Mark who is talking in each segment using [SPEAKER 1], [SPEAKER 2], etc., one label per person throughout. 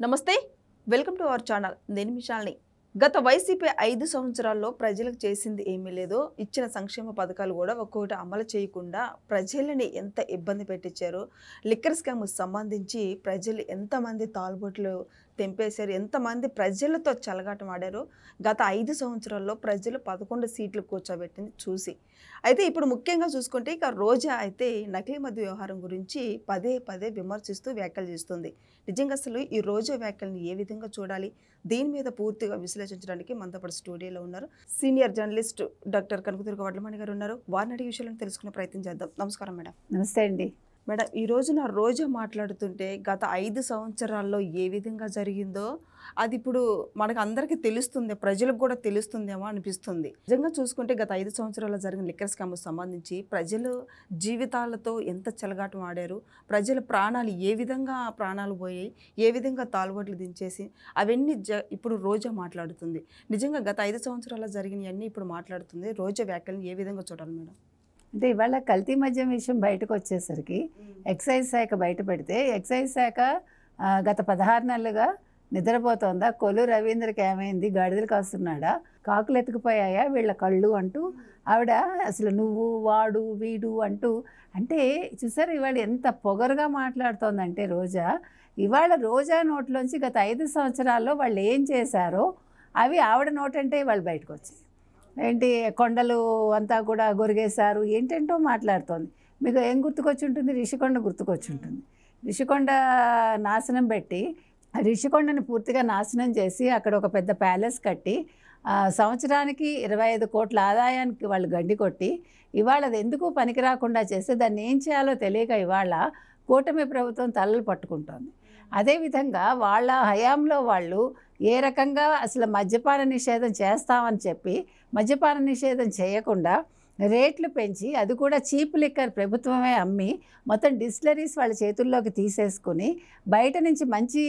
[SPEAKER 1] నమస్తే welcome to our channel నేను మిషాల్ని గత వైసీపీ 5 సంవత్సరాల్లో ప్రజలకు చేసింది ఏమీ లేదు ఇచ్చిన సంక్షేమ పథకాలు కూడా ఒక్కొక్కటి అమలు చేయకుండా ప్రజలని ఎంత ఇబ్బంది పెట్టించారు లిక్కర్ స్కామ్ సంబంధించి ప్రజలు ఎంతమంది తాల్బొట్లు తెంపేశారు ఎంతమంది ప్రజలతో చెలగాటం ఆడారు గత 5 సంవత్సరాల్లో ప్రజలు 11 సీట్లు కూర్చోబెట్టింది చూసి అయితే ఇప్పుడు ముఖ్యంగా చూసుకుంటే ఇక రోజా అయితే నకిలీ మద్య వ్యవహారం గురించి పదే పదే విమర్శిస్తూ వ్యాఖ్యలు చేస్తుంది నిజంగా అసలు ఈ రోజా వ్యాఖ్యలను ఏ విధంగా చూడాలి దీని మీద పూర్తిగా విశ్లేషించడానికి మనతో పాటు స్టూడియోలో ఉన్నారు senior journalist doctor Kanakadurga Vadlamani గారు ఉన్నారు వారిని అడిగే విషయాలను తెలుసుకునే ప్రయత్నం చేద్దాం నమస్కారం మేడం
[SPEAKER 2] నమస్తే అండి
[SPEAKER 1] మేడం ఈ రోజున రోజా మాట్లాడుతుంటే గత 5 సంవత్సరాల్లో ఏ విధంగా జరిగిందో అది ఇప్పుడు మనకు అందరికీ తెలుస్తుంది ప్రజలకు కూడా తెలుస్తుందేమో అనిపిస్తుంది నిజంగా చూసుకుంటే గత 5 సంవత్సరాల్లో జరిగిన లిక్కర్ స్కామ్ సంబంధించి ప్రజలు జీవితాలతో ఎంత చెలగాటం ఆడారు ప్రజల ప్రాణాలు ఏ విధంగా ప్రాణాలు పోయాయి ఏ విధంగా తాలుబొట్లు దించేసి అవన్నీ ఇప్పుడు రోజా మాట్లాడుతుంది నిజంగా గత 5 సంవత్సరాల్లో జరిగినవన్నీ ఇప్పుడు మాట్లాడుతుంది రోజా వ్యాఖ్యలను ఏ విధంగా చూడాలి మేడం
[SPEAKER 2] అంటే ఇవాళ కల్తీ మద్యం విషయం బయటకు వచ్చేసరికి ఎక్సైజ్ శాఖ బయట పెడితే ఎక్సైజ్ శాఖ గత 16 నెలలుగా నిద్రపోతోందా కొల్లు రవీంద్రకి ఏమైంది గాడిదలు కాస్తున్నాడా కాకులు ఎత్తుకుపోయాయా వీళ్ళ కళ్ళు అంటూ ఆవిడ అసలు నువ్వు వాడు వీడు అంటూ అంటే చూసారు ఇవాళ ఎంత పొగరుగా మాట్లాడుతోందంటే రోజా ఇవాళ రోజా నోట్లోంచి గత 5 సంవత్సరాల్లో వాళ్ళు ఏం చేశారో అవి ఆవిడ నోటంటే వాళ్ళు బయటకు వచ్చాయి ఏంటి కొండలు అంతా కూడా గొరిగేశారు ఏంటంటో మాట్లాడుతోంది మీకు ఏం గుర్తుకొచ్చి ఉంటుంది రిషికొండ గుర్తుకొచ్చి ఉంటుంది రిషికొండ నాశనం పెట్టి రిషికొండని పూర్తిగా నాశనం చేసి అక్కడ ఒక పెద్ద ప్యాలెస్ కట్టి సంవత్సరానికి 25 కోట్ల ఆదాయానికి వాళ్ళు గడ్డి కొట్టి ఇవాళ అది ఎందుకు పనికి రాకుండా చేస్తే దాన్ని ఏం చేయాలో తెలియక ఇవాళ కూటమి ప్రభుత్వం తలలు పట్టుకుంటోంది అదేవిధంగా వాళ్ళ హయాంలో వాళ్ళు ఏ రకంగా అసలు మద్యపాన నిషేధం చేస్తామని చెప్పి మద్యపాన నిషేధం చేయకుండా రేట్లు పెంచి అది కూడా చీప్ లిక్కర్ ప్రభుత్వమే అమ్మి మొత్తం డిస్టిలరీస్ వాళ్ళ చేతుల్లోకి తీసేసుకుని బయట నుంచి మంచి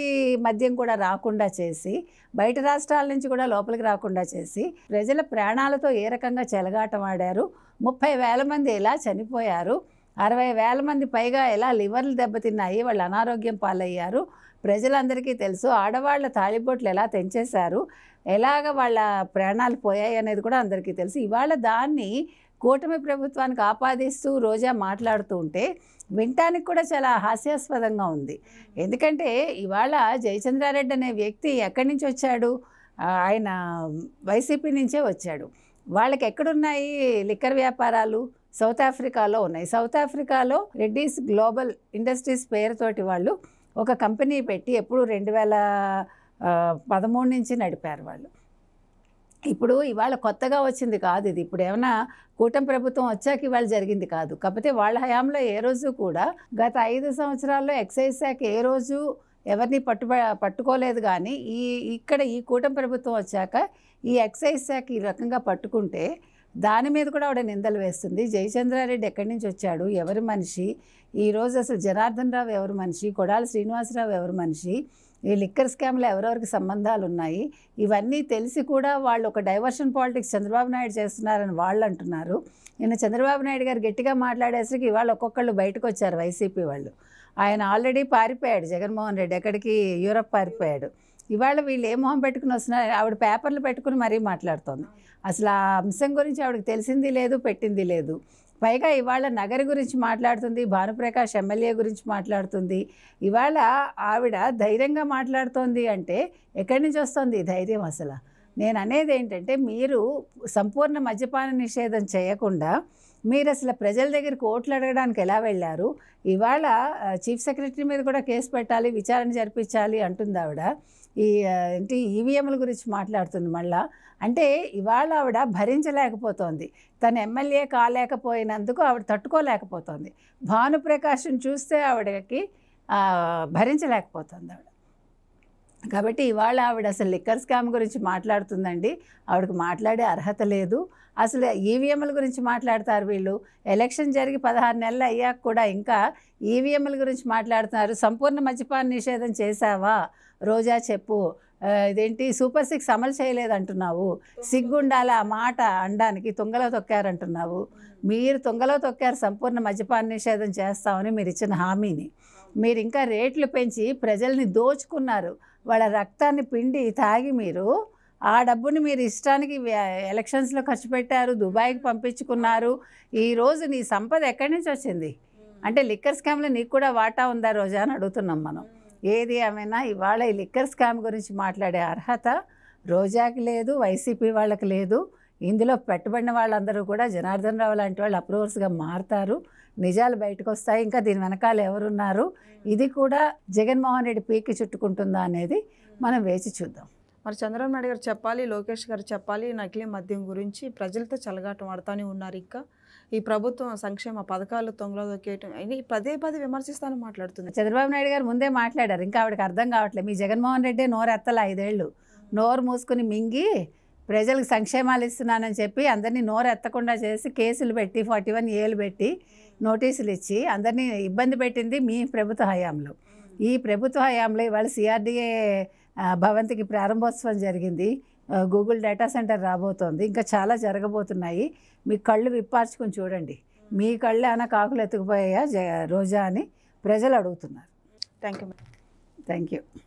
[SPEAKER 2] మద్యం కూడా రాకుండా చేసి బయట రాష్ట్రాల నుంచి కూడా లోపలికి రాకుండా చేసి ప్రజల ప్రాణాలతో ఏ రకంగా చెలగాటం ఆడారు 30,000 మంది ఎలా చనిపోయారు 60,000 మంది పైగా ఎలా లివర్లు దెబ్బతిన్నాయి వాళ్ళు అనారోగ్యం పాలయ్యారు ప్రజలందరికీ తెలుసు ఆడవాళ్ళ తాళిబొట్లు ఎలా తెంచేశారు ఎలాగ వాళ్ళ ప్రాణాలు పోయాయి అనేది కూడా అందరికీ తెలుసు ఇవాళ దాన్ని కూటమి ప్రభుత్వానికి ఆపాదిస్తూ రోజా మాట్లాడుతూ ఉంటే వినటానికి కూడా చాలా హాస్యాస్పదంగా ఉంది ఎందుకంటే ఇవాళ జయచంద్రారెడ్డి అనే వ్యక్తి ఎక్కడి నుంచి వచ్చాడు ఆయన వైసీపీ నుంచే వచ్చాడు వాళ్ళకి ఎక్కడున్నాయి లిక్కర్ వ్యాపారాలు సౌత్ ఆఫ్రికాలో ఉన్నాయి సౌత్ ఆఫ్రికాలో రెడ్డీస్ గ్లోబల్ ఇండస్ట్రీస్ పేరుతోటి వాళ్ళు ఒక కంపెనీ పెట్టి ఎప్పుడు 2013 నుంచి నడిపారు వాళ్ళు ఇప్పుడు ఇవాళ కొత్తగా వచ్చింది కాదు ఇది ఇప్పుడు ఏమైనా కూటమి ప్రభుత్వం వచ్చాక ఇవాళ జరిగింది కాదు కాకపోతే వాళ్ళ హయాంలో ఏ రోజు కూడా గత 5 సంవత్సరాల్లో ఎక్సైజ్ శాఖ ఏ రోజు ఎవరిని పట్టుకోలేదు కానీ ఇక్కడ ఈ కూటమి ప్రభుత్వం వచ్చాక ఈ ఎక్సైజ్ శాఖ ఈ రకంగా పట్టుకుంటే దాని మీద కూడా ఆవిడ నిందలు వేస్తుంది జయచంద్రారెడ్డి ఎక్కడి నుంచి వచ్చాడు ఎవరి మనిషి ఈరోజు అసలు జనార్దన్ రావు ఎవరి మనిషి కొడాలి శ్రీనివాసరావు ఎవరి మనిషి ఈ లిక్కర్ స్కామ్లో ఎవరెవరికి సంబంధాలు ఉన్నాయి ఇవన్నీ తెలిసి కూడా వాళ్ళు ఒక డైవర్షన్ పాలిటిక్స్ చంద్రబాబు నాయుడు చేస్తున్నారని వాళ్ళు అంటున్నారు నిన్న చంద్రబాబు నాయుడు గారు గట్టిగా మాట్లాడేసరికి ఇవాళ ఒక్కొక్కళ్ళు బయటకు వచ్చారు వైసీపీ వాళ్ళు ఆయన ఆల్రెడీ పారిపోయాడు జగన్మోహన్ రెడ్డి ఎక్కడికి యూరప్ పారిపోయాడు ఇవాళ వీళ్ళు ఏ మొహం పెట్టుకుని వస్తున్నారు ఆవిడ పేపర్లు పెట్టుకుని మరీ మాట్లాడుతోంది అసలు ఆ అంశం గురించి ఆవిడకి తెలిసింది లేదు పెట్టింది లేదు పైగా ఇవాళ నగరి గురించి మాట్లాడుతుంది భానుప్రకాష్ ఎమ్మెల్యే గురించి మాట్లాడుతుంది ఇవాళ ఆవిడ ధైర్యంగా మాట్లాడుతోంది అంటే ఎక్కడి నుంచి వస్తుంది ఈ ధైర్యం అసలు నేను అనేది ఏంటంటే మీరు సంపూర్ణ మద్యపాన నిషేధం చేయకుండా మీరు అసలు ప్రజల దగ్గరికి ఓట్లు అడగడానికి ఎలా వెళ్ళారు ఇవాళ చీఫ్ సెక్రటరీ మీద కూడా కేసు పెట్టాలి విచారణ జరిపించాలి అంటుంది ఆవిడ ఏంటి ఈవీఎంల గురించి మాట్లాడుతుంది మళ్ళా అంటే ఇవాళ ఆవిడ భరించలేకపోతోంది తన ఎమ్మెల్యే కాలేకపోయినందుకు ఆవిడ తట్టుకోలేకపోతుంది భానుప్రకాష్ని చూస్తే ఆవిడకి భరించలేకపోతుంది ఆవిడ కాబట్టి ఇవాళ ఆవిడ అసలు లిక్కర్ స్కామ్ గురించి మాట్లాడుతుందండి ఆవిడకి మాట్లాడే అర్హత లేదు అసలు ఈవీఎంల గురించి మాట్లాడతారు వీళ్ళు ఎలక్షన్ జరిగి 16 నెలలు అయ్యాక కూడా ఇంకా ఈవీఎంల గురించి మాట్లాడుతున్నారు సంపూర్ణ మద్యపాన నిషేధం చేశావా రోజా చెప్పు ఇదేంటి సూపర్ 6 అమలు చేయలేదంటున్నావు సిగ్గుండాల ఆ మాట అనడానికి తుంగలో తొక్కారంటున్నావు మీరు తుంగలో తొక్కారు సంపూర్ణ మద్యపాన నిషేధం చేస్తామని మీరు ఇచ్చిన హామీని మీరు ఇంకా రేట్లు పెంచి ప్రజల్ని దోచుకున్నారు. వాళ్ళ రక్తాన్ని పిండి తాగి మీరు ఆ డబ్బుని మీరు ఇష్టానికి ఎలక్షన్స్లో ఖర్చు పెట్టారు, దుబాయ్కి పంపించుకున్నారు. ఈరోజు నీ సంపద ఎక్కడి నుంచి వచ్చింది? అంటే లిక్కర్ స్కామ్లో నీకు కూడా వాటా ఉందా రోజా అని అడుగుతున్నాం మనం. ఏది ఏమైనా ఇవాళ ఈ లిక్కర్ స్కామ్ గురించి మాట్లాడే అర్హత రోజాకి లేదు, వైసీపీ వాళ్ళకి లేదు. ఇందులో పెట్టుబడిన వాళ్ళందరూ కూడా జనార్దన్ రావు లాంటి వాళ్ళు అప్రూవర్స్గా మారుతారు, నిజాలు బయటకు వస్తాయి. ఇంకా దీని వెనకాల ఎవరున్నారు, ఇది కూడా జగన్మోహన్ రెడ్డి పీకి చుట్టుకుంటుందా అనేది మనం వేచి చూద్దాం.
[SPEAKER 1] మరి చంద్రబాబు నాయుడు గారు చెప్పాలి, లోకేష్ గారు చెప్పాలి, నకిలీ మద్యం గురించి ప్రజలతో చెలగాటం ఆడుతూనే ఉన్నారు. ఇంకా ఈ ప్రభుత్వం సంక్షేమ పథకాలు తొంగలో దొక్కేయటం అని పదే పదే విమర్శిస్తాను మాట్లాడుతుంది.
[SPEAKER 2] చంద్రబాబు నాయుడు గారు ముందే మాట్లాడారు, ఇంకా ఆవిడకి అర్థం కావట్లేదు. మీ జగన్మోహన్ రెడ్డి నోరు ఎత్తల 5 ఏళ్ళు, నోరు మూసుకుని మింగి ప్రజలకు సంక్షేమాలు ఇస్తున్నానని చెప్పి అందరినీ నోరు ఎత్తకుండా చేసి కేసులు పెట్టి 41 పెట్టి నోటీసులు ఇచ్చి అందరినీ ఇబ్బంది పెట్టింది మీ ప్రభుత్వ హయాంలో. ఈ ప్రభుత్వ హయాంలో ఇవాళ సిఆర్డీఏ భవంతికి ప్రారంభోత్సవం జరిగింది, గూగుల్ డేటా సెంటర్ రాబోతోంది, ఇంకా చాలా జరగబోతున్నాయి. మీ కళ్ళు విప్పార్చుకొని చూడండి. మీ కళ్ళు ఏమైనా కాకులు ఎత్తుకుపోయాయా రోజా అని ప్రజలు అడుగుతున్నారు.
[SPEAKER 1] Thank you.
[SPEAKER 2] Thank you.